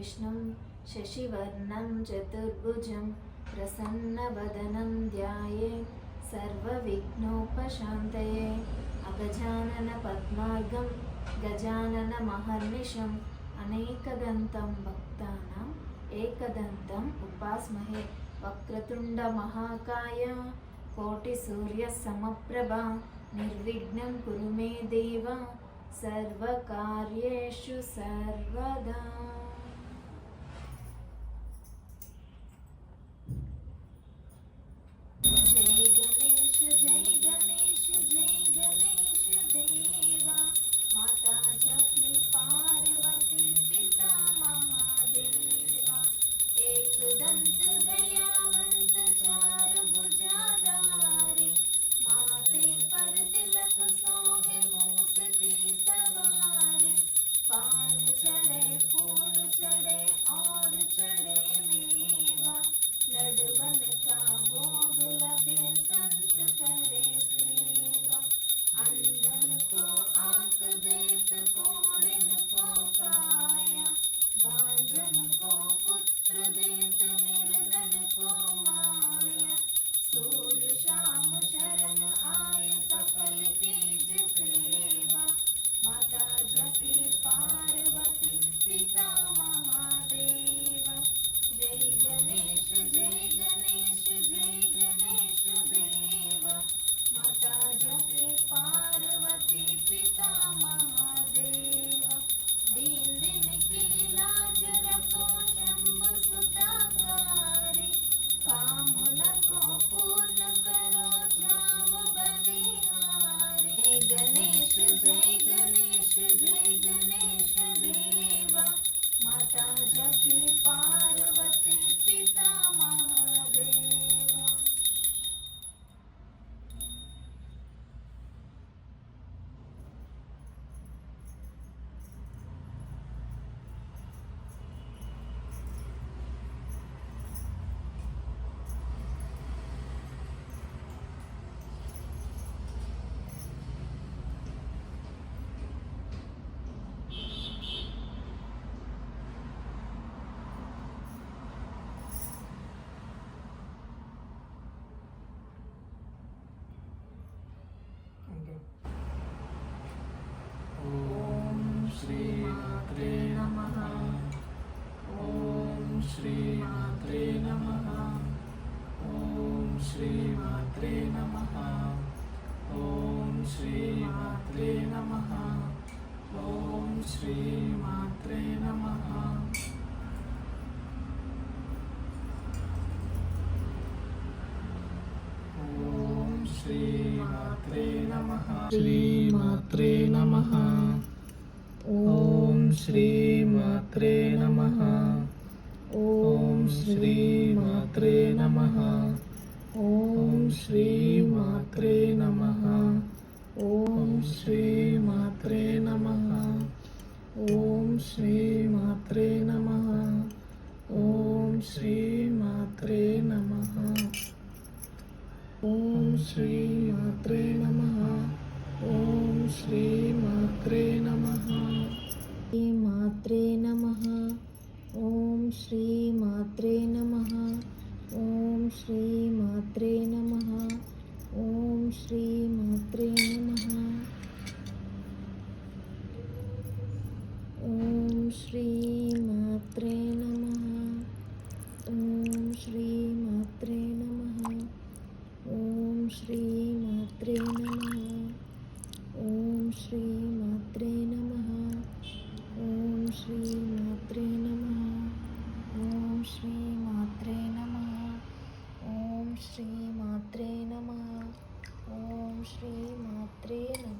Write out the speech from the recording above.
विष्णुं शशिवर्णं चतुर्भुजं प्रसन्नवदनं ध्यायेत् सर्वविघ्नोपशान्तये। अगजाननपद्मार्गं गजाननमहर्निशम् अनेकदन्तं भक्तानाम् एकदन्तम् उपास्महे। वक्रतुण्डमहाकाय कोटिसूर्यसमप्रभा निर्विघ्नं कुरु मे देव सर्वकार्येषु सर्वदा। जय गणेश जय गणेश देवा। माता जपी पार्वती पिता महादेवा। एकदंत दयावंत चार भुजाधारी। माथे पर तिलक सोहे मूस की सवारी। पान चढ़े फूल चढ़े और चढ़े मेवा। लडवन का भोग लगे संत करे सेवा। अंधन को आंख देत कोढ़िन को काया। भांजन को पुत्र देत निर्धन को माया। सूर्य शाम शरण आए सफल कीज सेवा। माता जपी पार्वती पिता महादेवा। जय गणेश देवा। माता जपे पार्वती पिता महादेवा। दीन दिन की लाज रखो शंभु सुताकारी। कामना को पूर्ण करो जाओ बलिहारी। जय गणेश देवा। माता जपी पार्वती पिता महादेवा। ओम श्री मात्रे नमः। ओम श्री मात्रे नमः। ओम श्री मात्रे नमः। ओम श्री मात्रे नमः। ओम श्री मात्रे नमः। ओम श्री मात्रे नमः। श्री मात्रे नमः। ओम श्री मात्रे नमः। ओम श्री मात्रे नमः। ओम श्री मात्रे नमः। ओम श्री मात्रे नमः। ओम श्री मात्रे नमः। ओम श्री मात्रे नमः। ओम श्री मात्रे नमः। ओम श्री मात्रे नमः। मात्रे नमः। ओम श्री मात्रे नमः। ओम श्री मात्रे नमः। ओम श्री मात्रे नमः। ओम श्री मात्रे नमः। ओम श्री मात्रे नमः। ओम श्री मात्रे नमः। ओम श्री मात्रे नमः। ओम श्री मात्रे नमः। ओम श्री मात्रे नमः। ओम श्री मात्रे नमः। ओम श्री मात्रे नमः।